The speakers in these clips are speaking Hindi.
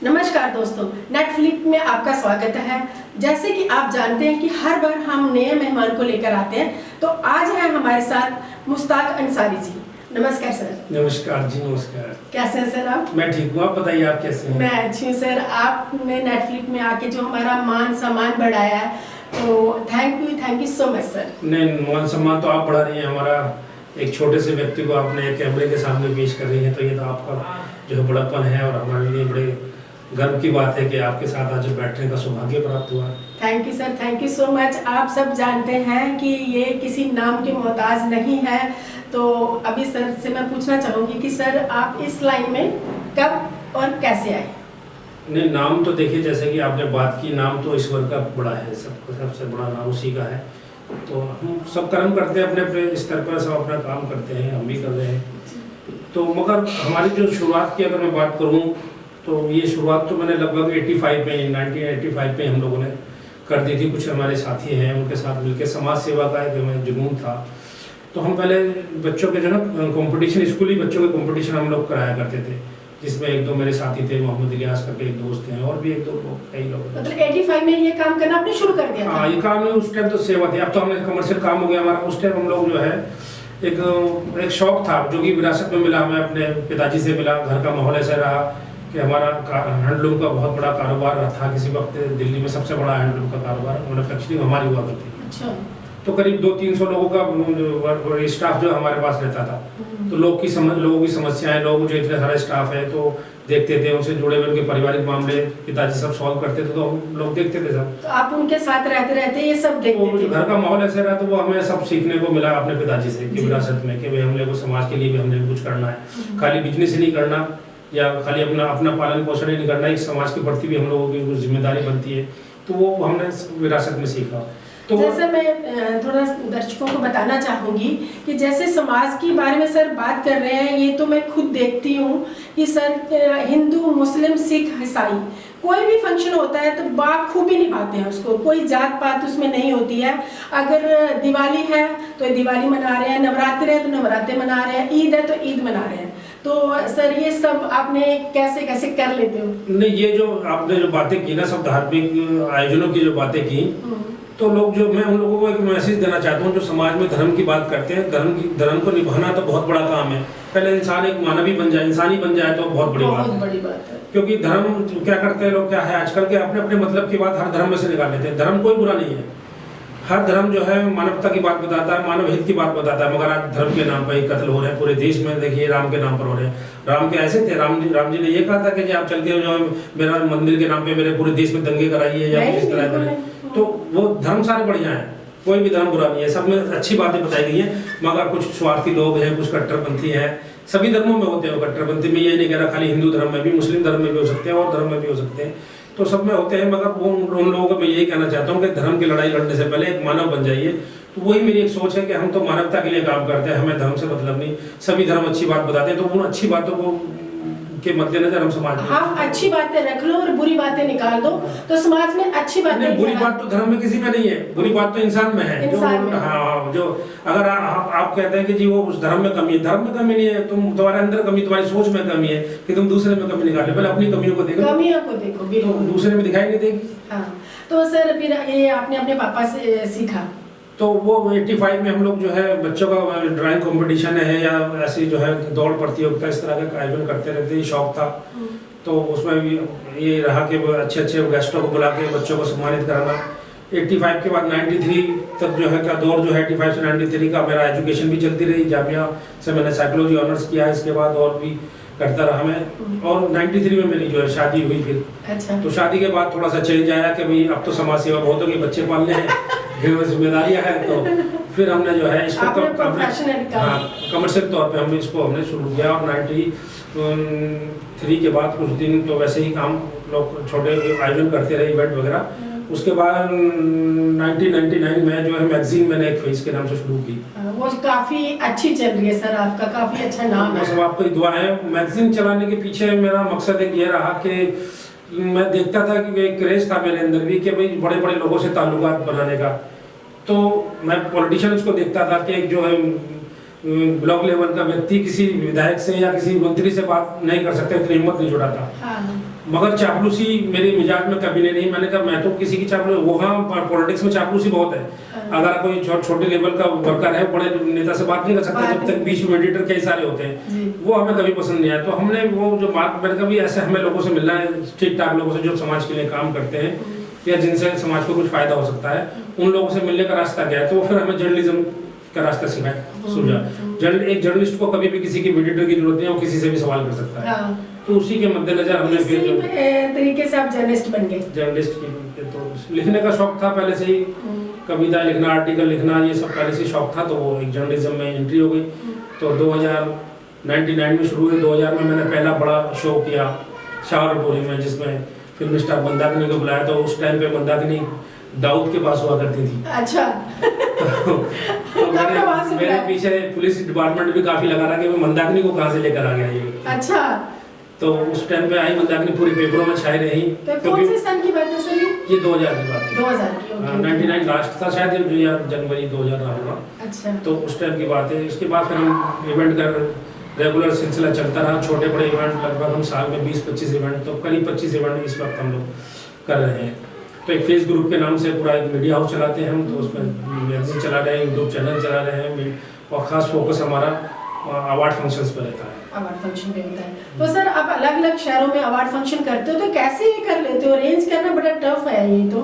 नमस्कार दोस्तों, नेटफ्लिक्स में आपका स्वागत है। जैसे कि आप जानते हैं कि हर बार हम नए मेहमान को लेकर आते हैं, तो आज है हमारे साथ मुश्ताक अंसारी जी। नमस्कार सर। नमस्कार जी, नमस्कार। कैसे हैं सर आप? मैं ठीक हूँ, आप बताइए आप कैसे हैं? मैं अच्छी हूँ सर। आपने नेटफ्लिक्स में आके जो हमारा मान सम्मान बढ़ाया है, तो thank you so much sir. नहीं, मान सम्मान तो आप बढ़ा रही हैं हमारा। एक छोटे से व्यक्ति को आपने कैमरे के सामने पेश कर रही हैं, तो ये तो आपका जो है बड़प्पन है और हमारे लिए बड़े गर्व की बात है कि आपके साथ आज बैठने का सौभाग्य प्राप्त हुआ। Thank you sir, thank you so much. आप सब जानते हैं कि ये किसी नाम के मोहताज नहीं है, तो अभी सर से मैं पूछना चाहूँगी कि सर आप इस लाइन में कब और कैसे आए? नहीं, नाम तो देखिए, जैसे कि आपने बात की, नाम तो ईश्वर का बड़ा है, सबसे बड़ा नाम उसी का है। तो हम सब कर्म करते हैं अपने अपने स्तर पर, सब अपना काम करते हैं, हम भी कर रहे हैं। तो मगर हमारी जो शुरुआत की अगर मैं बात करूँ, तो ये शुरुआत तो मैंने लगभग 1985 में हम लोगों ने कर दी थी। कुछ हमारे साथी हैं, उनके साथ मिलकर समाज सेवा का एक हमें जुनून था। तो हम पहले बच्चों के जो ना कंपटीशन, स्कूली बच्चों के कंपटीशन हम लोग कराया करते थे, जिसमें एक दो मेरे साथी थे, मोहम्मद इलियास करके एक दोस्त हैं, और भी एक दो कई लोग। मतलब 85 में ये काम करना आपने शुरू कर दिया था? हाँ, ये काम नहीं, उस टाइम तो सेवा थी। अब तो हमने कमर्शियल काम हो गया हमारा। उस टाइम हम लोग जो है एक शौक था जो कि विरासत में मिला, हमें अपने पिताजी से मिला। घर का माहौल ऐसा रहा कि हमारा हैंडलूम का बहुत बड़ा कारोबार था। किसी वक्त दिल्ली में सबसे बड़ा हैंडलूम का कारोबार, मैन्युफैक्चरिंग हमारी हुआ करती थी। अच्छा। तो करीब 200-300 लोगों का स्टाफ जो हमारे पास रहता था। तो लोगों की समस्याएं, लोग जो इतने सारे स्टाफ है तो देखते थे, उनसे जुड़े हुए उनके पारिवारिक मामले पिताजी सब सॉल्व करते थे, तो हम लोग देखते थे सब। तो आप उनके साथ रहते रहते ये सब देखते थे? घर का माहौल ऐसा रहा, तो वो हमें सब सीखने को मिला अपने पिताजी से कि विरासत में, कि भाई हमने को समाज के लिए भी हमने कुछ करना है। खाली बिजनेस ही नहीं करना, या खाली अपना पालन पोषण ही नहीं करना, एक समाज के प्रति भी हम लोगों की कुछ जिम्मेदारी बनती है। तो वो हमने विरासत में सीखा। तो जैसे मैं थोड़ा दर्शकों को बताना चाहूँगी कि जैसे समाज के बारे में सर बात कर रहे हैं, ये तो मैं खुद देखती हूँ कि सर हिंदू, मुस्लिम, सिख, ईसाई कोई भी फंक्शन होता है तो बाखूबी निभाते हैं उसको। कोई जात पात उसमें नहीं होती है। अगर दिवाली है तो दिवाली मना रहे हैं, नवरात्रि है तो नवरात्रि मना रहे हैं, ईद है तो ईद मना रहे हैं। तो सर ये सब आपने कैसे कैसे कर लेते हो? नहीं, ये जो आपने जो बातें की ना, सब धार्मिक आयोजनों की जो बातें की, तो लोग जो, मैं उन लोगों को एक मैसेज देना चाहता हूँ जो समाज में धर्म की बात करते हैं। धर्म को निभाना तो बहुत बड़ा काम है। पहले इंसान एक मानवी बन जाए, इंसानी बन जाए तो बहुत बड़ी बात है। क्योंकि धर्म क्या करते हैं लोग, क्या है आजकल के अपने अपने मतलब की बात हर धर्म में से निकाल लेते हैं। धर्म कोई बुरा नहीं है, हर धर्म जो है मानवता की बात बताता है, मानव हित की बात बताता है। मगर आज धर्म के नाम पर ही कत्ल हो रहे हैं पूरे देश में। देखिए, राम के नाम पर हो रहे हैं। राम के ऐसे थे, राम जी ने ये कहा था कि आप चल के जो मेरा मंदिर के नाम पे मेरे पूरे देश में दंगे कराइए या कुछ इस तरह करें। तो वो धर्म सारे बढ़िया हैं, कोई भी धर्म बुरा नहीं है, सब में अच्छी बातें बताई गई हैं। मगर कुछ स्वार्थी लोग हैं, कुछ कट्टरपंथी हैं। सभी धर्मों में होते हैं कट्टरपंथी। में ये नहीं कह रहा खाली हिंदू धर्म में भी, मुस्लिम धर्म में भी हो सकते हैं और धर्म में भी हो सकते हैं, तो सब में होते हैं। मगर उन लोगों को मैं यही कहना चाहता हूँ कि धर्म की लड़ाई लड़ने से पहले एक मानव बन जाइए। तो वही मेरी एक सोच है कि हम तो मानवता के लिए काम करते हैं, हमें धर्म से मतलब नहीं। सभी धर्म अच्छी बात बताते हैं, तो उन अच्छी बातों को के मद्देनजर हम समाज में, हाँ, अच्छी बातें रख लो और बुरी बातें निकाल दो, तो समाज में अच्छी बातें। बुरी बात तो धर्म में किसी में नहीं है, बुरी बात तो इंसान में है। जो अगर आप कहते हैं कि जी वो उस धर्म में कमी है, धर्म में कमी नहीं है, तुम्हारे अंदर कमी, तुम्हारी सोच में कमी है कि तुम दूसरे में कमी निकाले। पहले अपनी कमियों को देखो, तो दूसरे में दिखाई नहीं देगी। हाँ, तो सर फिर ये आपने अपने पापा से सीखा? तो वो 85 में हम लोग जो है बच्चों का ड्राइंग कंपटीशन है या ऐसी जो है दौड़ प्रतियोगिता, इस तरह का आयोजन करते रहते हैं, शौक था। तो उसमें भी ये रहा कि अच्छे अच्छे गेस्टों को बुला के बच्चों को सम्मानित कराना। 85 के बाद 93 तक जो है का दौर जो है, 85 से 93 का मेरा एजुकेशन भी चलती रही। जामिया से मैंने साइकोलॉजी ऑनर्स किया, इसके बाद और भी करता रहा मैं। और 93 में मेरी जो है शादी हुई फिर। अच्छा। तो शादी के बाद थोड़ा सा चेंज आया कि भाई अब तो समाज सेवा बहुत होगी, बच्चे पालने हैं, घर में जिम्मेदारियां हैं। तो फिर हमने जो है इसको कमर्शियल तौर पे हमने शुरू किया। और 93 के बाद कुछ दिन तो वैसे ही काम लोग छोटे आयोजन करते रहे, इवेंट वगैरह। उसके बाद 1999 में जो है मैगजीन मैंने एक फेस के नाम से शुरू की। वो काफी अच्छी चल रही है सर, आपका काफी अच्छा नाम है। सब आपकी दुआ है। मैगजीन चलाने के पीछे मेरा मकसद एक ये रहा कि मैं देखता था कि एक क्रेज था मेरे अंदर भी कि भाई बड़े बड़े लोगों से ताल्लुकात बनाने का। तो मैं पॉलिटिशियंस को देखता था कि एक जो है ब्लॉक लेवल का व्यक्ति किसी विधायक से या किसी मंत्री से बात नहीं कर सकते, इतनी हिम्मत नहीं जुटाता। मगर चापलूसी मेरे मिजाज में कभी नहीं रही। मैंने कहा मैं तो किसी की चापलूसी, वहाँ पॉलिटिक्स में चापलूसी बहुत है। अगर कोई छोटे लेवल का वर्कर है, बड़े नेता से बात नहीं कर सकता जब तक बीच में मीडिएटर कई सारे होते हैं, वो हमें कभी पसंद नहीं आया। तो हमने वो जो बात, मैंने कभी ऐसे हमें लोगों से मिलना है, ठीक ठाक लोगों से जो समाज के लिए काम करते हैं या जिनसे समाज को कुछ फायदा हो सकता है, उन लोगों से मिलने का रास्ता गया। तो फिर हमें जर्नलिज्म का रास्ता सूझा। एक जर्नलिस्ट को कभी भी किसी की मीडिएटर की जरूरत नहीं है, वो किसी से भी सवाल कर सकता है। तो उसी के मद्देनजर हमने फिर तरीके से आप जर्नलिस्ट बन गए। जर्नलिस्ट की तो लिखने का शौक था पहले से ही, कविता लिखना, आर्टिकल लिखना, ये सब पहले से शौक था। तो वो एक जर्नलिज्म में एंट्री हो गई। तो 2099 में शुरू हुई। 2000 में मैंने पहला बड़ा शो किया शाहरुपुरी में, जिसमें फिल्म स्टार मंदाकिनी को बुलाया। तो उस टाइम पे मंदाकिनी दाऊद के पास हुआ करती थी। अच्छा। तो मेरे पीछे पुलिस डिपार्टमेंट भी काफी लगा रहा कि मंदाकिनी को कहाँ से लेकर आ गया ये। अच्छा। तो उस टाइम पे आई मंदाकिनी, पूरी पेपरों में छाई रही। तो कौन से सन की बात है सर ये? 2000 की बात है। 2000 की। 99 लास्ट था शायद, जनवरी 2000 रहा होगा। अच्छा। तो उस टाइम की बात है। इसके बाद फिर हम इवेंट कर रेगुलर सिलसिला चलता रहा। छोटे बड़े इवेंट लगभग हम साल में 20-25 इवेंट, तो करीब 25 इवेंट इस वक्त हम लोग कर रहे हैं। तो एक फेस ग्रुप के नाम से पूरा एक मीडिया हाउस चलाते हैं हम। तो उसमें मैगजीन चला रहे हैं, यूट्यूब चैनल चला रहे हैं, और खास फोकस हमारा अवार्ड फंक्शंस पर रहता है। अवार्ड फंक्शन पे होता है। तो सर आप अलग अलग शहरों में अवार्ड फंक्शन करते हो, तो कैसे ये कर लेते हो? अरेंज करना बड़ा टफ है ये तो।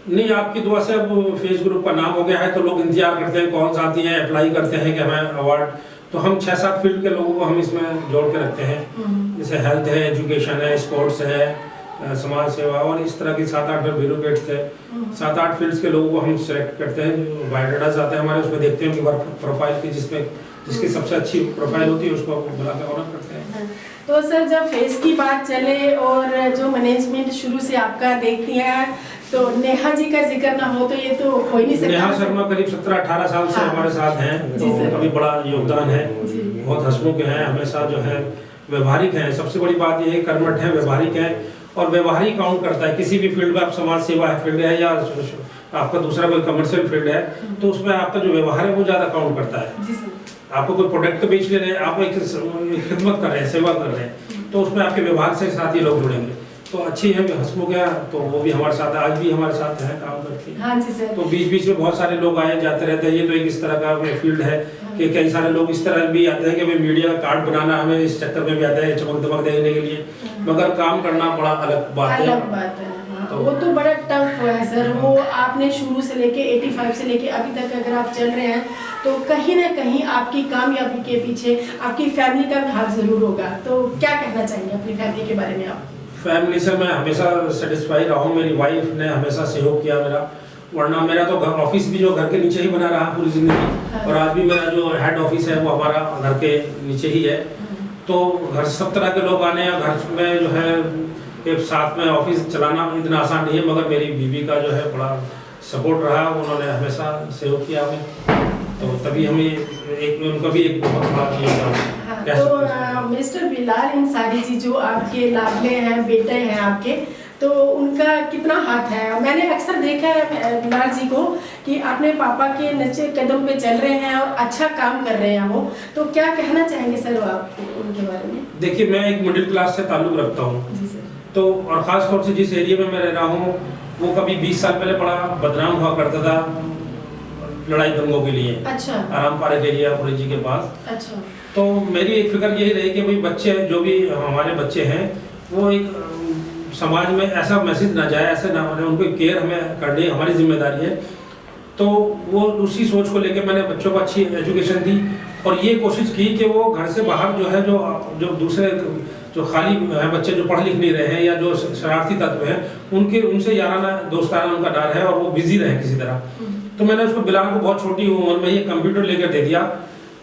नहीं, आपकी दुआ से अब फेस ग्रुप का नाम हो गया है, तो लोग इंतजार करते हैं कॉल्स आती हैं, अप्लाई करते हैं कि हमें अवार्ड। तो हम 6-7 फील्ड के लोगों को हम इसमें जोड़ के रखते हैं। जैसे हेल्थ है, एजुकेशन है, स्पोर्ट्स है, समाज सेवा, और इस तरह की 7-8 ब्यूरोक्रेट्स थे। 7-8 फील्ड्स के लोगों को हम सिलेक्ट करते हैं। बायोडाटास आते हैं हमारे, उसमें देखते हैं कि वर्क प्रोफाइल की, जिसकी सबसे अच्छी प्रोफाइल होती है उसको बुलाकर ऑनर करते हैं। तो सर जब फेस की बात चले और जो मैनेजमेंट शुरू से आपका देखती है, तो नेहा जी का जिक्र ना हो तो ये तो हो ही नहीं सकता। नेहा शर्मा करीब 17-18 साल से हमारे साथ हैं, तो काफी बड़ा योगदान है। बहुत हंसमुख हैं, हमेशा जो है व्यवहारिक हैं। सबसे बड़ी बात ये है, कर्मठ हैं, व्यवहारिक हैं, और व्यवहारिक काउंट करता है। किसी भी फील्ड में, आप समाज सेवा फील्ड है या आपका दूसरा कोई कमर्शियल फील्ड है, तो उसमें आपका जो व्यवहार है वो ज्यादा काउंट करता है। आपको कोई प्रोडक्ट तो बेच ले रहे हैं, आप एक खिदमत कर रहे हैं, सेवा कर रहे हैं, तो उसमें आपके व्यवहार से साथ ही लोग जुड़ेंगे। तो अच्छी है, हंसमुख है, तो वो भी हमारे साथ आज भी हमारे साथ है, काम करती है। हाँ जी सर। तो बीच बीच में बहुत सारे लोग आए जाते रहते हैं। ये तो एक इस तरह का फील्ड है कि कई सारे लोग इस तरह भी आते हैं कि भाई मीडिया का कार्ड बनाना, हमें इस चक्कर में भी आता है चमक दमक देने के लिए, मगर काम करना बड़ा अलग बात है। अलग बात है। तो वो तो बड़ा टफ है सर। वो आपने शुरू से लेके 85 से लेके अभी तक अगर आप चल रहे हैं, तो कहीं ना कहीं आपकी कामयाबी के पीछे आपकी फैमिली का भी हाथ जरूर होगा। तो क्या कहना चाहेंगे अपनी फैमिली के बारे में आप? फैमिली से मैं हमेशा सेटिस्फाई रहा हूँ। मेरी वाइफ ने हमेशा सहयोग किया मेरा, वरना मेरा तो घर ऑफिस भी जो घर के नीचे ही बना रहा पूरी जिंदगी, और आज भी मेरा जो हेड ऑफिस है वो हमारा घर के नीचे ही है। तो घर सब तरह के लोग आने या घर में जो है एक साथ में ऑफिस चलाना इतना आसान नहीं है, मगर मेरी बीवी का जो है बड़ा सपोर्ट रहा। उन्होंने हमेशा सहयोग किया हमें, तो तभी हमें उनका भी एक बहुत बड़ा योगदान है। तो मिस्टर बिलाल अंसारी जी जो आपके लाडले हैं, बेटे हैं आपके, तो उनका कितना हाथ है? मैंने अक्सर देखा है बिलाल जी को कि अपने पापा के नीचे कदम पे चल रहे हैं और अच्छा काम कर रहे हैं वो। तो क्या कहना चाहेंगे सर आप उनके बारे में? देखिए, मैं एक मिडिल क्लास से ताल्लुक रखता हूँ, तो और ख़ास तौर से जिस एरिया में मैं रह रहा हूँ, वो कभी 20 साल पहले बड़ा बदनाम हुआ करता था लड़ाई दंगों के लिए। अच्छा। आराम पार्क एरिया पुरी जी के पास। अच्छा। तो मेरी एक फिक्र यही रही कि भाई बच्चे जो भी हमारे बच्चे हैं, वो एक समाज में ऐसा मैसेज ना जाए, ऐसे ना होने, उनको केयर हमें करनी हमारी जिम्मेदारी है। तो वो उसी सोच को लेकर मैंने बच्चों को अच्छी एजुकेशन दी, और ये कोशिश की कि वो घर से बाहर जो है जो दूसरे जो खाली है बच्चे जो पढ़ लिख नहीं रहे हैं या जो शरारती तत्व हैं, उनसे याराना दोस्ताना उनका डर है, और वो बिजी रहे किसी तरह। तो मैंने उसको बिलाल को बहुत छोटी उम्र में ये कंप्यूटर लेकर दे दिया,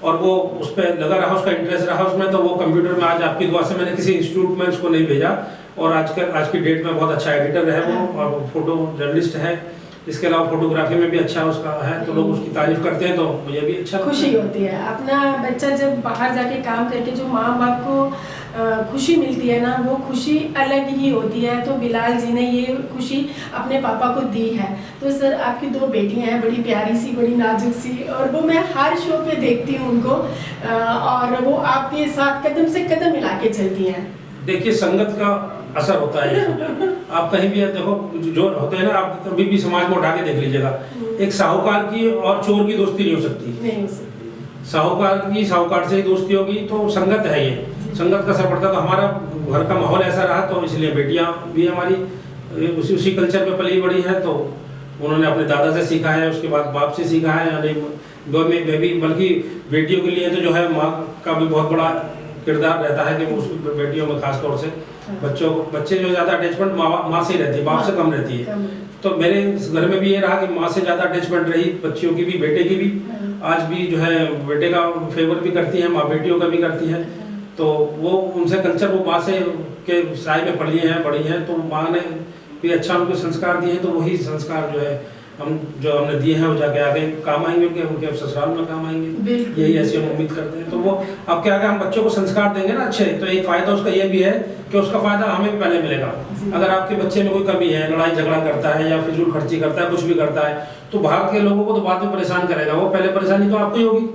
और वो उस पर लगा रहा, उसका इंटरेस्ट रहा उसमें। तो वो कंप्यूटर में आज आपकी दुआ से मैंने किसी इंस्टीट्यूट में उसको नहीं भेजा, और आज की डेट में बहुत अच्छा एडिटर है वो, और फोटो जर्नलिस्ट है। इसके अलावा फोटोग्राफी में भी अच्छा उसका है, तो लोग उसकी तारीफ करते हैं, तो मुझे भी अच्छा खुशी होती है। अपना बच्चा जब बाहर जाके काम करके जो माँ बाप को खुशी मिलती है ना, वो खुशी अलग ही होती है। तो बिलाल जी ने ये खुशी अपने पापा को दी है। तो सर आपकी 2 बेटियां हैं, बड़ी प्यारी सी, बड़ी नाजुक सी, और वो मैं हर शो पे देखती हूँ उनको, और वो आपके साथ कदम से कदम मिला के चलती हैं। देखिए, संगत का असर होता है ये सब। आप कहीं भी देखो जो होते हैं ना, आप कभी भी समाज में उठा के देख लीजिएगा, एक साहूकार की और चोर की दोस्ती नहीं हो सकती। नहीं हो सकती। साहूकार की साहूकार से ही दोस्ती होगी, तो संगत है ये, संगत का असर पड़ता। तो हमारा घर का माहौल ऐसा रहा, तो इसलिए बेटियां भी हमारी उसी कल्चर में पली बड़ी है। तो उन्होंने अपने दादा से सीखा है, उसके बाद बाप से सीखा है। यानी मैं भी, बल्कि बेटियों के लिए तो जो है माँ का भी बहुत बड़ा किरदार रहता है कि उस बेटियों में खास तौर से बच्चे जो ज़्यादा अटैचमेंट माँ से ही रहती है, बाप से कम रहती है। तो मेरे घर में भी ये रहा कि माँ से ज़्यादा अटैचमेंट रही, बच्चियों की भी, बेटे की भी। आज भी जो है बेटे का फेवर भी करती है माँ, बेटियों का भी करती है। तो वो उनसे कल्चर, वो माँ से के साय में पली हैं, बड़ी हैं, तो माँ ने भी अच्छा उनको संस्कार दिए हैं। तो वही संस्कार जो है हमने दिए हैं, वो जाके आगे काम आएंगे, उनके ससुराल में काम आएंगे, यही ऐसी हम उम्मीद करते हैं। तो वो अब क्या है, हम बच्चों को संस्कार देंगे ना अच्छे, तो एक फायदा उसका ये भी है कि उसका फायदा हमें भी पहले मिलेगा। अगर आपके बच्चे में कोई कमी है, लड़ाई झगड़ा करता है या फिजूल खर्ची करता है, कुछ भी करता है, तो बाहर के लोगों को तो बाद में परेशान करेगा, वो पहले परेशानी तो आपको ही होगी,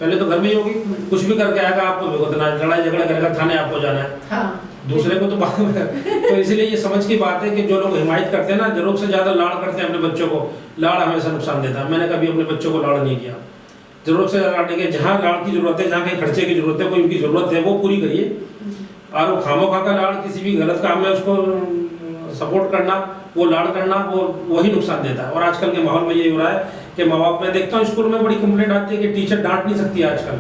पहले तो घर में ही होगी। कुछ भी करके आएगा आपको भुगतना, लड़ाई झगड़ा करेगा, थाने आपको जाना है। हाँ। दूसरे को तो बाद में। तो इसलिए ये समझ की बात है कि जो लोग हिमायत करते हैं ना, जरूरत से ज्यादा लाड़ करते हैं अपने बच्चों को, लाड़ हमेशा नुकसान देता है। मैंने कभी अपने बच्चों को लाड़ नहीं किया। जरूरत से ज्यादा लाड़ने के, जहाँ लाड़ की जरूरत है, जहाँ कहीं खर्चे की जरूरत है, कोई उनकी जरूरत है, वो पूरी करिए। और वो खामोखा का लाड़, किसी भी गलत काम में उसको सपोर्ट करना, वो लाड़ करना, वो वही नुकसान देता है। और आजकल के माहौल में ये हो रहा है कि माँ बाप, मैं देखता हूँ स्कूल में बड़ी कंप्लेंट आती है कि टीचर डांट नहीं सकती है आजकल,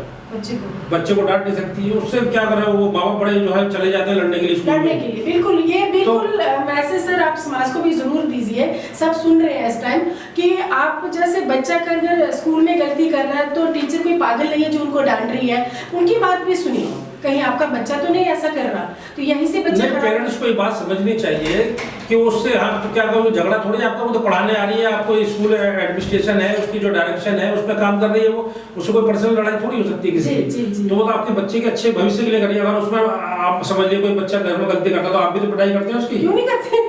बच्चे को डांट नहीं सकती है। उससे क्या करें, वो माँ बाप बड़े जो है चले जाते हैं लड़ने के लिए स्कूल में। बिल्कुल, ये बिल्कुल मैसेज सर आप समाज को भी जरूर दीजिए, सब सुन रहे हैं इस टाइम, कि आप जैसे बच्चा का अगर स्कूल में गलती कर रहा है तो टीचर कोई पागल नहीं है जो उनको डांट रही है, उनकी बात भी सुनिए, कहीं आपका बच्चा तो नहीं ऐसा कर रहा। तो यहीं से बच्चा, पेरेंट्स को ये बात समझनी चाहिए कि उससे तो क्या करो, झगड़ा थोड़ी आपका, वो तो पढ़ाने आ रही है, आपको स्कूल एडमिनिस्ट्रेशन है, उसकी जो डायरेक्शन है उस पर काम कर रही है, वो उससे कोई पर्सनल लड़ाई थोड़ी हो सकती है किसी की। तो वो तो आपके बच्चे के अच्छे भविष्य के लिए करिए। अगर उसमें आप समझ लीजिए कोई बच्चा घर में गलती करता, तो आप भी तो पिटाई करते हैं उसकी, क्यों नहीं करते?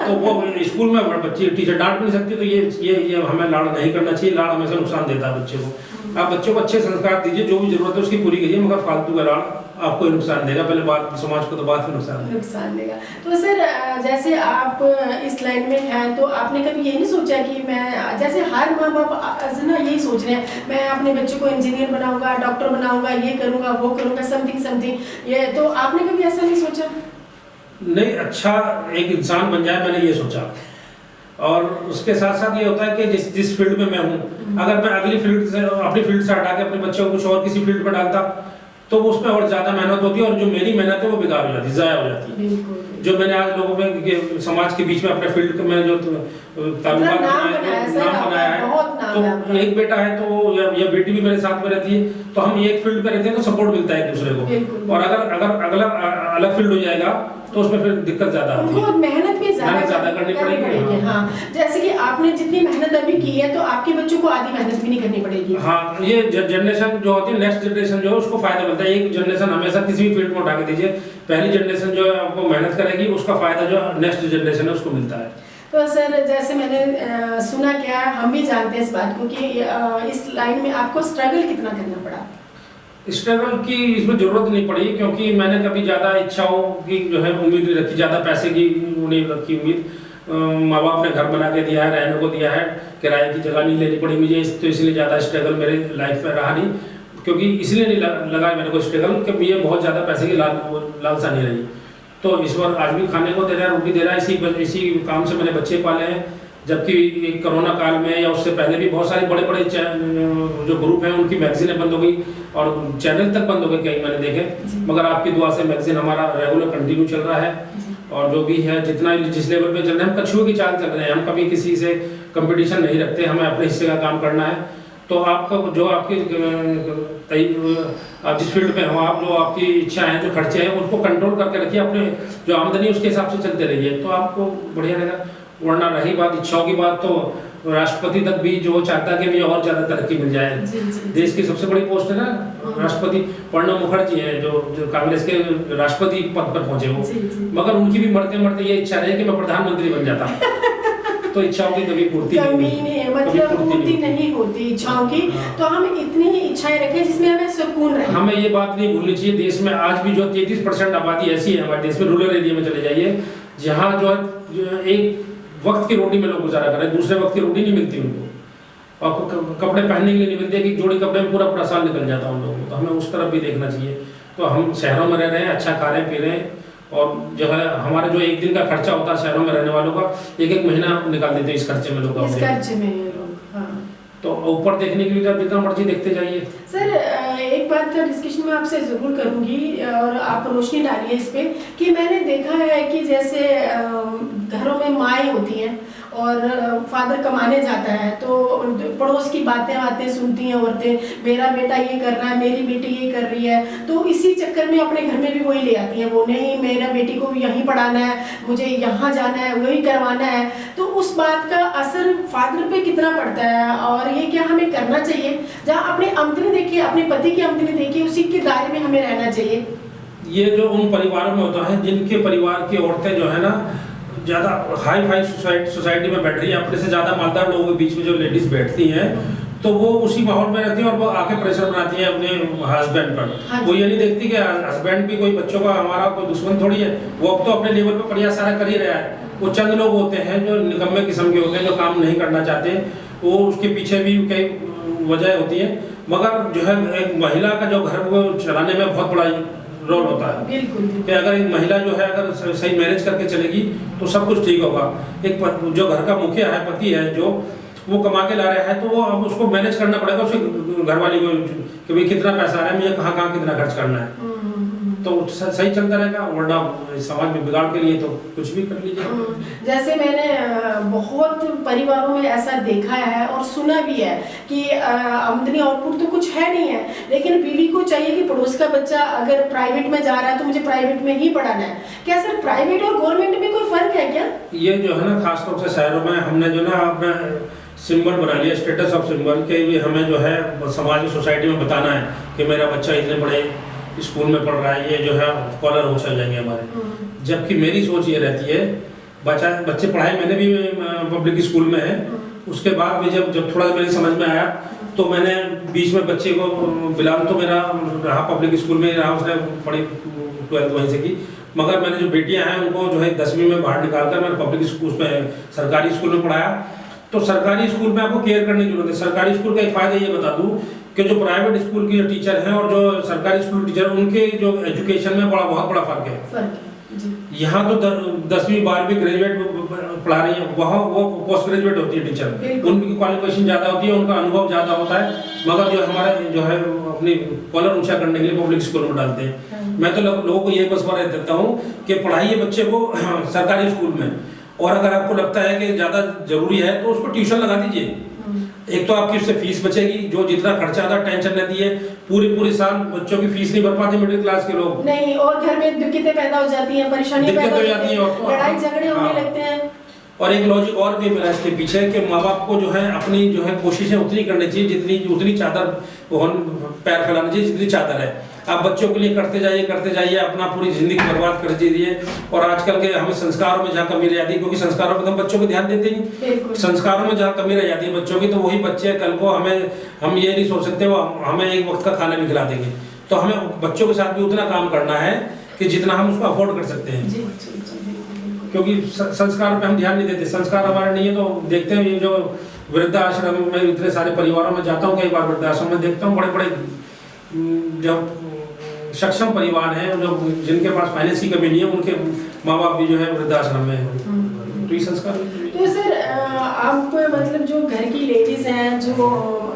तो वो स्कूल में बच्चे टीचर डांट नहीं सकती। तो ये हमें लाड़ नहीं करना चाहिए। लाड़ हमेशा नुकसान देता है बच्चे को। आप बच्चों को अच्छे संस्कार दीजिए, जो भी जरूरत है उसकी पूरी कीजिए, मगर फालतू का लाड़ आपको नुकसान देगा, पहले बात समाज को, तो बाद में नुकसान देगा। तो सर जैसे आप इस लाइन में हैं, तो आपने कभी ये नहीं सोचा कि मैं, जैसे हर माँ बाप ना यही सोच रहे हैं, मैं अपने बच्चे को इंजीनियर बनाऊंगा, डॉक्टर बनाऊंगा, ये करूंगा, वो करूंगा, समथिंग ये, तो आपने कभी ऐसा नहीं सोचा? नहीं, अच्छा एक इंसान बन जाए, मैंने ये सोचा। और उसके साथ साथ ये होता है कि जिस फील्ड में मैं हूँ, अगर मैं अगली फील्ड से, अपनी फील्ड से हटा के अपने बच्चों को कुछ और किसी फील्ड में डालता, तो उसमें और ज्यादा मेहनत होती है, और जो मेरी मेहनत है वो बेकार हो जाती है, जाया हो जाती है। जो मैंने आज लोगों में, समाज के बीच में, अपने फील्ड में जो ताल्लुकात नाम बनाया है, तो एक बेटा है तो या बेटी भी मेरे साथ में रहती है, तो हम एक फील्ड पे रहते हैं, तो सपोर्ट मिलता है एक दूसरे को। और अगर अगला अलग फील्ड हो जाएगा तो उसमें फिर दिक्कत ज्यादा आती है, मेहनत भी ज्यादा करनी पड़ेगी। हाँ, जैसे कि आपने जितनी मेहनत अभी की है, तो आपके बच्चों को आधी मेहनत भी नहीं करनी पड़ेगी। हाँ, ये जनरेशन जो होती है, नेक्स्ट जनरेशन जो है उसको फायदा मिलता है। एक जनरेशन हमेशा किसी भी फील्ड में उठा के दीजिए, पहली जनरेशन जो है आपको मेहनत करेगी, उसका फायदा जो नेक्स्ट जनरेशन है उसको मिलता है। तो सर जैसे मैंने सुना, क्या हम भी जानते हैं इस बात को कि इस लाइन में आपको स्ट्रगल कितना करना पड़ा? स्ट्रगल की इसमें जरूरत नहीं पड़ी, क्योंकि मैंने कभी ज़्यादा इच्छाओं की जो है उम्मीद नहीं रखी, ज़्यादा पैसे की नहीं रखी उम्मीद। माँ बाप ने घर बना के दिया है, रहने को दिया है, किराए की जगह नहीं लेनी पड़ी मुझे, तो इसलिए ज़्यादा स्ट्रगल मेरे लाइफ में रहा नहीं। क्योंकि इसलिए नहीं लगा मैंने को स्ट्रगल कि ये बहुत ज़्यादा पैसे की लालसा नहीं रही। तो इस बार आज भी खाने को दे रहा है, रोटी दे रहा है, इसी काम से मैंने बच्चे पाले हैं। जबकि कोरोना काल में या उससे पहले भी बहुत सारे बड़े बड़े जो ग्रुप हैं उनकी मैगजीनें बंद हो गई और चैनल तक बंद हो गए, कई मैंने देखे। मगर आपकी दुआ से मैगजीन हमारा रेगुलर कंटिन्यू चल रहा है, और जो भी है जितना जिस लेवल पे चल रहे हैं, हम कछुए की चाल चल रहे हैं, हम कभी किसी से कंपटीशन नहीं रखते, हमें अपने हिस्से का काम करना है। तो आपका जो आपकी आप जिस फील्ड में हो, आप जो आपकी इच्छा है, जो खर्चे हैं, उनको कंट्रोल करके रखिए, अपने जो आमदनी है उसके हिसाब से चलते रहिए, तो आपको बढ़िया रहेगा। वरना रही बात इच्छाओं की बात, तो राष्ट्रपति तक भी जो चाहता है कि मुझे और ज्यादा तरक्की मिल जाए। देश की सबसे बड़ी पोस्ट है ना राष्ट्रपति, प्रणब मुखर्जी हैं जो कांग्रेस के राष्ट्रपति पद पर पहुंचे वो, मगर उनकी भी मरते मरते ये इच्छा रही कि मैं प्रधानमंत्री बन जाता। तो इच्छाओं की कभी पूर्ति नहीं, मतलब पूर्ति नहीं होती इच्छाओं की, तो हम इतनी ही इच्छाएं रखें जिसमें हमें सुकून रहे। हमें ये बात नहीं भूलनी चाहिए, देश में आज भी जो 33% आबादी ऐसी है हमारे देश में, रूरल एरिया में चले जाइए, जहाँ जो एक वक्त की रोटी में लोग गुजारा कर रहे हैं, दूसरे वक्त की रोटी नहीं मिलती उनको, और कपड़े पहनने के लिए नहीं मिलते, कि जोड़ी कपड़े में पूरा पूरा साल निकल जाता है उन लोगों को। तो हमें उस तरफ भी देखना चाहिए। तो हम शहरों में रह रहे हैं, अच्छा खा रहे हैं पी रहे हैं, और जो है हमारा जो एक दिन का खर्चा होता है शहरों में रहने वालों का, एक महीना निकाल देते हैं इस खर्चे में लोग, इस खर्चे में लोग। हाँ। तो ऊपर देखने के लिए तो जितना मर्जी देखते जाइए। सर एक बात का डिस्कशन मैं आपसे ज़रूर करूंगी और आप रोशनी डालिए इस पे, कि मैंने देखा है कि जैसे घरों में माएँ होती हैं और फादर कमाने जाता है, तो पड़ोस की बातें सुनती हैं औरतें, मेरा बेटा ये कर रहा है, मेरी बेटी ये कर रही है, तो इसी चक्कर में अपने घर में भी वही ले आती हैं, वो नहीं मेरा बेटी को यहीं पढ़ाना है, मुझे यहाँ जाना है, वही करवाना है। तो उस बात का असर फादर पे कितना पड़ता है, और ये क्या हमें करना चाहिए? जहाँ अपनी आमदनी देखिए, अपने पति की आमदनी देखिए, उसी के दायरे में हमें रहना चाहिए। ये जो उन परिवारों में होता है जिनके परिवार की औरतें जो है ना ज़्यादा हाई फाई सोसाइटी में बैठ रही है, अपने से ज़्यादा मालदार लोगों के बीच में जो लेडीज़ बैठती हैं, तो वो उसी माहौल में रहती हैं और वो आके प्रेशर बनाती हैं अपने हस्बैंड पर। हाँ। वो ये नहीं देखती कि हस्बैंड भी कोई बच्चों का हमारा कोई दुश्मन थोड़ी है, वो अब तो अपने लेवल पर प्रयास सारा कर ही रहा है। वो चंद लोग होते हैं जो निकम्मे किस्म के होते हैं, जो काम नहीं करना चाहते, वो उसके पीछे भी कई वजह होती है, मगर जो है एक महिला का जो घर को चलाने में बहुत बड़ा रोल होता है। बिल्कुल। कि अगर एक महिला जो है अगर सही मैनेज करके चलेगी तो सब कुछ ठीक होगा। एक जो घर का मुखिया है, पति है, जो वो कमा के ला रहा है, तो वो अब उसको मैनेज करना पड़ेगा, उसके घरवाली को, कि भाई कितना पैसा आ रहा है, मुझे कहाँ कहाँ कितना खर्च करना है, तो सही चलता रहेगा। वरना समाज में बिगाड़ के लिए तो कुछ भी कर लीजिए। जैसे मैंने बहुत परिवारों में ऐसा देखा है और सुना भी है कि आमदनी आउटपुट तो कुछ है नहीं है, लेकिन बीवी को चाहिए कि पड़ोस का बच्चा अगर प्राइवेट में जा रहा है तो मुझे प्राइवेट में ही पढ़ाना है। क्या सर प्राइवेट और गवर्नमेंट में कोई फर्क है क्या? ये जो है ना, खासतौर से शहरों में हमने जो ना अपना सिंबल बना लिया, स्टेटस ऑफ सिंबल, के भी हमें जो है समाज में, सोसाइटी में बताना है कि मेरा बच्चा इतने बड़े स्कूल में पढ़ रहा है, ये जो है स्कॉलर हो चल जाएंगे हमारे। जबकि मेरी सोच ये रहती है, बच्चे पढ़ाए, मैंने भी पब्लिक स्कूल में है, उसके बाद भी जब थोड़ा मेरी समझ में आया तो मैंने बीच में बच्चे को, बिलाल तो मेरा रहा पब्लिक स्कूल में ही रहा, उसने पढ़ी 12th वहीं से की, मगर मैंने जो बेटियां हैं उनको जो है 10वीं में बाहर निकालकर मैंने पब्लिक स्कूल में, सरकारी स्कूल में पढ़ाया। तो सरकारी स्कूल में आपको केयर करने की जरूरत है। सरकारी स्कूल का एक फायदा ये बता दूं कि जो प्राइवेट स्कूल के जो टीचर हैं और जो सरकारी स्कूल टीचर, उनके जो एजुकेशन में बहुत बड़ा फर्क है। यहाँ तो 10वीं 12वीं ग्रेजुएट पढ़ा रही है, वहाँ वो पोस्ट ग्रेजुएट होती है टीचर, उनकी क्वालिफिकेशन ज़्यादा होती है, उनका अनुभव ज़्यादा होता है, मगर जो हमारे जो है अपनी कॉलर ऊंचा करने के लिए पब्लिक स्कूल में डालते हैं। मैं तो लोगों को ये मशवरा देता हूँ कि पढ़ाइए बच्चे को सरकारी स्कूल में, और अगर आपको लगता है कि ज़्यादा जरूरी है तो उसको ट्यूशन लगा दीजिए। एक तो आपकी उससे फीस बचेगी, जो जितना खर्चा आता है टेंशन रहती है, पूरी साल बच्चों की फीस नहीं भर पाते मिडिल क्लास के लोग, नहीं, और घर में दिक्कतें पैदा हो जाती हैं, परेशानियां पैदा हो जाती हैं, लड़ाई झगड़े होने लगते हैं। और एक लॉजिक और भी मिला इसके पीछे कि माँ बाप को जो है अपनी जो है कोशिशें उतनी करनी चाहिए उतनी चादर पैर फैलानी चाहिए जितनी चादर है। आप बच्चों के लिए करते जाइए, अपना पूरी जिंदगी बर्बाद कर दीजिए। और आजकल के हमें संस्कारों में जहाँ कमी रह जाती है, क्योंकि संस्कारों में हम बच्चों को ध्यान देते नहीं, संस्कारों में जहाँ कमी रह जाती है बच्चों की, तो वही बच्चे कल को हम ये नहीं सोच सकते वो हमें एक वक्त का खाना भी खिला देंगे। तो हमें बच्चों के साथ भी उतना काम करना है कि जितना हम उसको अफोर्ड कर सकते हैं, क्योंकि संस्कार पे हम ध्यान नहीं देते। संस्कार हमारे नहीं है तो देखते हैं ये जो वृद्धाश्रम में, इतने सारे परिवारों में जाता हूँ, कई बार वृद्धाश्रम में देखता हूँ बड़े जब सक्षम परिवार हैं, जो जिनके पास फाइनेंस की कमी नहीं है, उनके माँ बाप भी जो है वृद्धाश्रम में हैं। तो ये संस्कार। तो सर आप मतलब जो घर की लेडीज हैं जो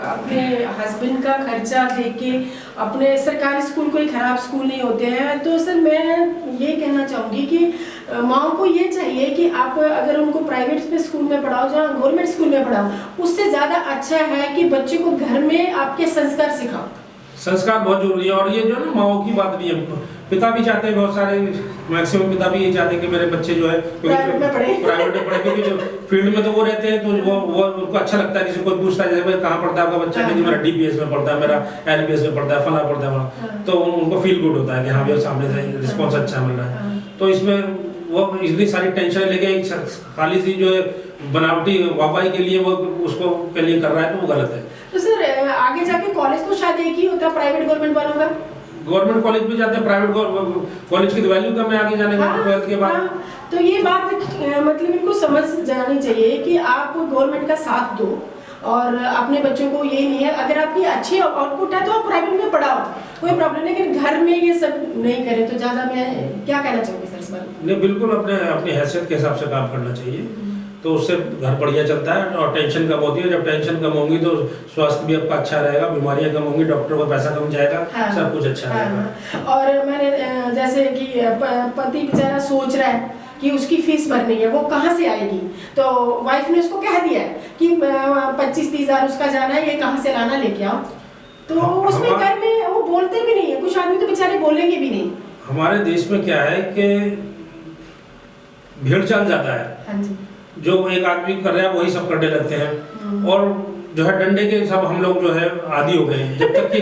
अपने हस्बैंड का खर्चा देख के अपने सरकारी स्कूल कोई खराब स्कूल नहीं होते हैं, तो सर मैं ये कहना चाहूँगी कि माओ को ये चाहिए कि आप अगर उनको प्राइवेट में स्कूल में पढ़ाओ, जहाँ गवर्नमेंट स्कूल में पढ़ाओ, उससे ज़्यादा अच्छा है कि बच्चे को घर में आपके संस्कार सिखाओ। संस्कार बहुत जरूरी है। और ये जो ना माओ की बात भी है, पिता भी चाहते हैं, बहुत सारे मैक्सिमम पिता भी ये चाहते हैं कि मेरे बच्चे जो है प्राइवेट में पढ़े, क्योंकि जो फील्ड में तो वो रहते हैं, तो वो उनको अच्छा लगता है। किसी कोई पूछता है जैसे कहाँ पढ़ता है आपका बच्चा, कि मेरा DPS में पढ़ता है, मेरा LPS में पढ़ता है, फला पढ़ता है वहाँ, तो उनको फील गुड होता है कि हाँ भैया सामने से रिस्पॉन्स अच्छा मिल रहा है। तो इसमें वो इतनी सारी टेंशन लेके एक खाली सी जो है बनावटी वाहवाही के लिए वो उसको के लिए कर रहा है, तो वो गलत है। तो सर आगे जाके कॉलेज तो शायद एक ही होता है प्राइवेट गवर्नमेंट वालों का। गवर्नमेंट कॉलेज भी जाते हैं, प्राइवेट कॉलेज की वैल्यू कम है आगे जाने का, 12th के बाद। तो ये बात मतलब इनको समझ जानी चाहिए कि आप गवर्नमेंट का साथ दो और अपने बच्चों को ये नहीं है, अगर आपकी अच्छी आउटपुट है तो आप प्राइवेट में पढ़ाओ, कोई प्रॉब्लम नहीं, लेकिन घर में ये सब नहीं करें तो ज़्यादा। मैं क्या कहना चाहूँगी सर इस बारे में? नहीं, बिल्कुल अपनी हैसियत के हिसाब से काम करना चाहिए, तो उससे घर बढ़िया चलता है और टेंशन कम होती है। जब टेंशन कम होगी तो स्वास्थ्य भी आपका अच्छा रहेगा, बीमारियां कम होंगी, डॉक्टर को पैसा कम जाएगा, सब कुछ अच्छा रहेगा। और मैंने जैसे कि पति बेचारा सोच रहा है कि उसकी फीस भरनी है, वो कहाँ से आएगी, तो वाइफ ने उसको कह दिया कि 25-30 हज़ार उसका जाना है, ये कहाँ से लाना, लेके आओ। तो उसमें घर में वो बोलते भी नहीं है, कुछ आदमी तो बेचारे बोलेंगे भी नहीं। हमारे देश में क्या है कि भीड़ चाल जाता है। हाँ जी। जो एक आदमी कर रहा है वही सब करने लगते हैं, और जो है डंडे के सब हम लोग जो है आदी हो गए हैं। जब तक कि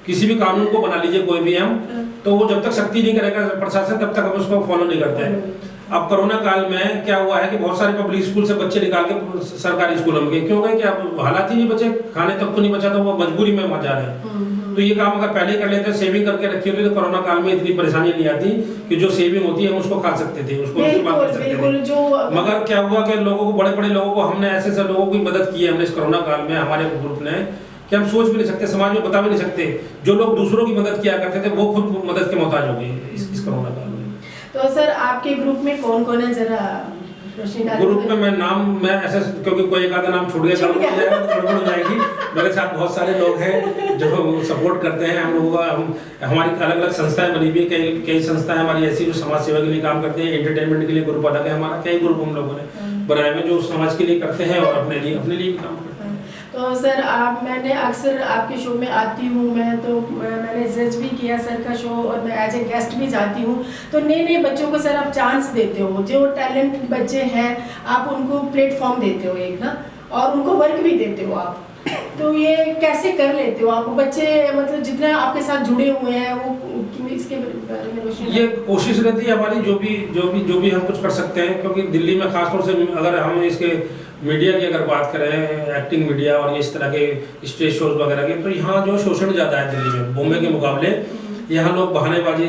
किसी भी कानून को बना लीजिए कोई भी हम, तो वो जब तक सख्ती नहीं करेगा प्रशासन, तब तक हम उसको फॉलो नहीं करते हैं। अब कोरोना काल में क्या हुआ है कि बहुत सारे पब्लिक स्कूल से बच्चे निकाल के सरकारी स्कूलों में गए, क्यों गए कि अब हालात ही नहीं बचे, खाने तक को नहीं बचा, तो वो मजबूरी में वहाँ जा रहे हैं। तो ये काम अगर पहले कर लेते, सेविंग करके रखी होती, तो कोरोना काल में इतनी परेशानी नहीं आती कि जो सेविंग होती है हम उसको खा सकते थे, उसको इस्तेमाल कर सकते थे। मगर क्या हुआ कि लोगों को, बड़े बड़े लोगों को, हमने ऐसे ऐसे लोगों की मदद की है हमने इस कोरोना काल में, हमारे ग्रुप ने, कि हम सोच भी नहीं सकते, समाज में बता भी नहीं सकते। जो लोग दूसरों की मदद किया करते थे वो खुद मदद के मोहताज हो गए इस कोरोना काल में। तो सर आपके ग्रुप में कौन कौन है, जरा रोशनी डालिए। ग्रुप में मैं ऐसे, क्योंकि कोई एक आधा नाम छूट गया तो गड़बड़ हो जाएगी। मेरे साथ बहुत सारे लोग हैं जो सपोर्ट करते हैं हम लोगों का। हमारी अलग अलग संस्थाएं बनी हुई है, कई संस्थाएं हमारी ऐसी जो समाज सेवा के लिए काम करते हैं। एंटरटेनमेंट के लिए ग्रुप अलग है हमारा, कई ग्रुप हम लोगों ने बनाए हुए जो समाज के लिए करते हैं और अपने लिए भी काम करते हैं। तो सर मैंने अक्सर आपके शो में आती हूँ, मैंने जज भी किया सर का शो, और मैं एज ए गेस्ट भी जाती हूँ। तो नए नए बच्चों को सर आप चांस देते हो, जो टैलेंट बच्चे हैं आप उनको प्लेटफॉर्म देते हो एक ना, और उनको वर्क भी देते हो आप। तो ये कैसे कर लेते हो आप? बच्चे मतलब जितने आपके साथ जुड़े हुए हैं वो, इसके बारे में रोशनी। ये कोशिश रहती है हमारी, जो भी हम कुछ कर सकते हैं, क्योंकि दिल्ली में खासतौर से अगर हम इसके मीडिया की अगर बात करें, एक्टिंग मीडिया और इस तरह के स्टेज शोज वगैरह के, तो यहाँ जो शोषण ज़्यादा है दिल्ली में, बॉम्बे के मुकाबले। यहाँ लोग बहानेबाजी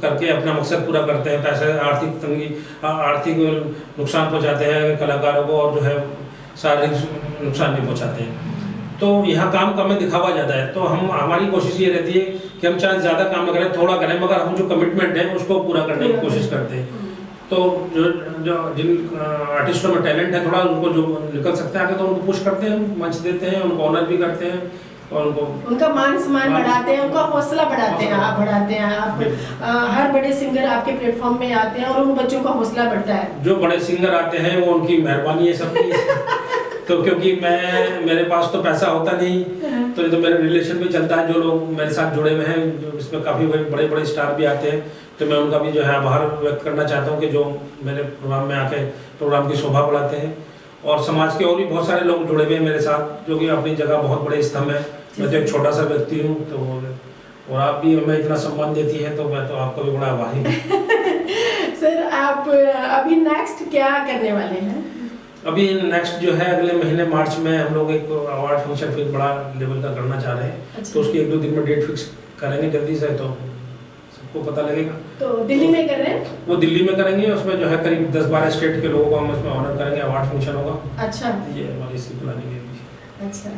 करके अपना मकसद पूरा करते हैं, पैसे, आर्थिक तंगी, आर्थिक नुकसान पहुँचाते हैं कलाकारों को, और जो है शारीरिक नुकसान भी पहुँचाते हैं। तो यहाँ काम कम में दिखावा ज़्यादा है। तो हमारी कोशिश ये रहती है कि हम चाहे ज़्यादा काम न करें, थोड़ा करें, मगर हम जो कमिटमेंट है उसको पूरा करने की कोशिश करते हैं। तो जो जिन आर्टिस्टों में टैलेंट है थोड़ा, उनको जो निकल सकते हैं आगे, तो उनको पुश करते हैं, मंच देते हैं, उनको ऑनर भी करते हैं, और उनका मान सम्मान बढ़ाते हैं, उनका हौसला बढ़ाते हैं। आप बढ़ाते हैं, आप हर बड़े सिंगर आपके प्लेटफॉर्म में आते हैं और उन बच्चों का हौसला बढ़ता है। जो बड़े सिंगर आते हैं वो उनकी मेहरबानी है सबकी। तो क्योंकि मेरे पास तो पैसा होता नहीं, तो ये तो मेरे रिलेशन में चलता है। जो लोग मेरे साथ जुड़े हुए हैं, जो इसमें काफ़ी बड़े बड़े स्टार भी आते हैं, तो मैं उनका भी जो है आभार व्यक्त करना चाहता हूँ कि जो मेरे प्रोग्राम में आके प्रोग्राम की शोभा बढ़ाते हैं। और समाज के और भी बहुत सारे लोग जुड़े हुए हैं मेरे साथ, जो कि अपनी जगह बहुत बड़े स्तंभ है। मैं तो एक छोटा सा व्यक्ति हूँ, तो और आप भी हमें इतना सम्मान देती हैं, तो मैं तो आपको भी बड़ा आभारी हूँ। सर आप अभी नेक्स्ट क्या करने वाले हैं? अभी नेक्स्ट जो है अगले महीने मार्च में हम लोग एक अवार्ड फंक्शन फिर बड़ा लेवल का करना चाह रहे हैं। अच्छा। तो उसकी 1-2 दिन में डेट फिक्स करेंगे जल्दी से, तो सबको पता लगेगा। तो दिल्ली में कर रहे हैं? वो दिल्ली में करेंगे, उसमें जो है करीब 10-12 स्टेट के लोगों को हम उसमें ऑनर करेंगे, अवार्ड फंक्शन होगा। अच्छा, ये हमारी इसी प्लानिंग है। अच्छा,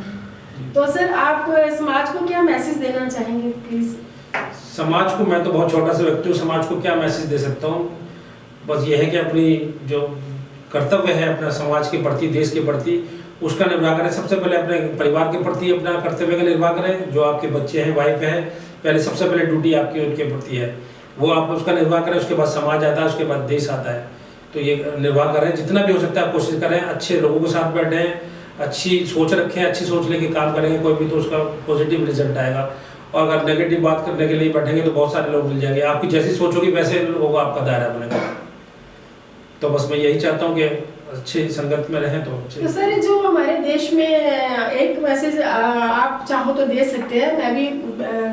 तो सर आप समाज को क्या मैसेज देना चाहेंगे प्लीज? समाज को, मैं तो बहुत छोटा सा व्यक्ति हूँ, समाज को क्या मैसेज दे सकता हूँ? बस ये है कि अपनी जो कर्तव्य है अपना समाज के प्रति, देश के प्रति, उसका निर्वाह करें। सबसे पहले अपने परिवार के प्रति अपना कर्तव्य का निर्वाह करें। जो आपके बच्चे हैं, वाइफ हैं, पहले सबसे पहले ड्यूटी आपकी उनके प्रति है, वो आप उसका निर्वाह करें। उसके बाद समाज आता है, उसके बाद देश आता है। तो ये निर्वाह करें, जितना भी हो सकता है कोशिश करें, अच्छे लोगों के साथ बैठें, अच्छी सोच रखें, अच्छी सोच लेके काम करेंगे कोई भी, तो उसका पॉजिटिव रिजल्ट आएगा। और अगर नेगेटिव बात करने के लिए बैठेंगे तो बहुत सारे लोग मिल जाएंगे। आपकी जैसी सोच होगी वैसे लोगों का आपका दायरा बनेगा। तो बस मैं यही चाहता हूँ कि अच्छे संगत में रहें तो अच्छे। तो सर जो हमारे देश में एक मैसेज आप चाहो तो दे सकते हैं, मैं भी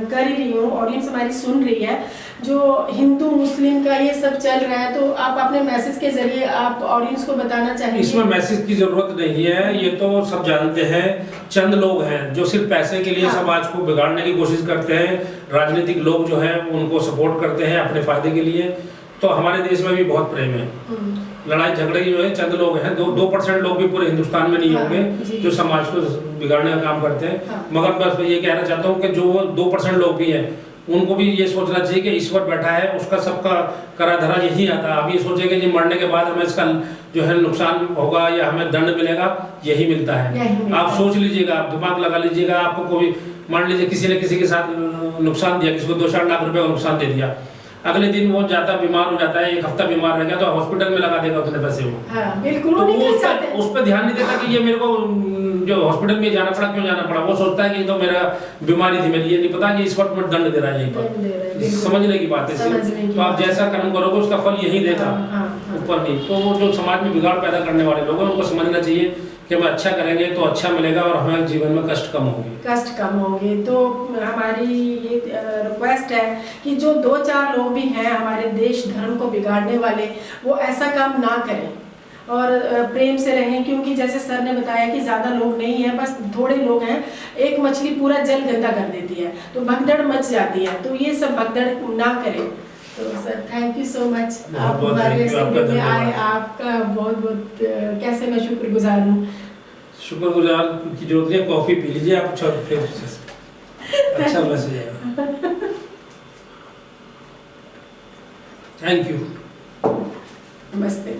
कर ही रही हूँ, ऑडियंस हमारी सुन रही है, जो हिंदू मुस्लिम का ये सब चल रहा है, तो आप अपने मैसेज के जरिए आप ऑडियंस को बताना चाहेंगे? इसमें मैसेज की जरूरत नहीं है, ये तो सब जानते हैं। चंद लोग हैं जो सिर्फ पैसे के लिए हाँ। समाज को बिगाड़ने की कोशिश करते हैं। राजनीतिक लोग जो हैं उनको सपोर्ट करते हैं अपने फायदे के लिए। तो हमारे देश में भी बहुत प्रेम है। लड़ाई झगड़े जो है चंद लोग हैं, 2% लोग भी पूरे हिंदुस्तान में नहीं हाँ, होंगे जो समाज को बिगाड़ने का काम करते हैं। हाँ। मगर बस मैं ये कहना चाहता हूँ कि जो 2% लोग भी हैं उनको भी ये सोचना चाहिए कि ईश्वर बैठा है, उसका सबका कराधरा यही आता है। अब ये सोचेंगे कि मरने के बाद हमें इसका जो है नुकसान होगा या हमें दंड मिलेगा, यही मिलता है। आप सोच लीजिएगा, आप दिमाग लगा लीजिएगा, आपको कोई मान लीजिए किसी ने किसी के साथ नुकसान दिया, किसी को 2-4 लाख रुपए का नुकसान दे दिया, अगले दिन वो जाता बीमार हो जाता है, 1 हफ्ता बीमार रह गया तो हॉस्पिटल में लगा देगा उतने पैसे वो। हाँ, बिल्कुल। तो वो उस पर ध्यान नहीं देता कि ये मेरे को जो हॉस्पिटल में जाना पड़ा, क्यों जाना पड़ा। वो सोचता है कि तो मेरा बीमारी थी मेरी, ये नहीं पता कि इस वक्त में दंड दे रहा है यहीं पर। समझने की बात है। तो आप जैसा कर्म करोगे उसका फल यही देगा, ऊपर नहीं। तो वो जो समाज में बिगाड़ पैदा करने वाले लोग हैं उनको समझना चाहिए कि हम अच्छा करेंगे तो अच्छा मिलेगा और हमें जीवन में कष्ट कम होंगे। तो हमारी ये रिक्वेस्ट है कि जो 2-4 लोग भी हैं हमारे देश धर्म को बिगाड़ने वाले, वो ऐसा काम ना करें और प्रेम से रहें। क्योंकि जैसे सर ने बताया कि ज़्यादा लोग नहीं हैं, बस थोड़े लोग हैं। एक मछली पूरा जल गंदा कर देती है तो भगदड़ मच जाती है, तो ये सब भगदड़ ना करें। तो sir thank you so much, आप हमारे स्टूडियो में आए, आपका बहुत बहुत कैसे मैं शुक्रगुजार हूँ। शुक्रगुजार की जरूरत नहीं, कॉफी पी लीजिए आप, फिर अच्छा मैसेज आएगा। थैंक यू, नमस्ते।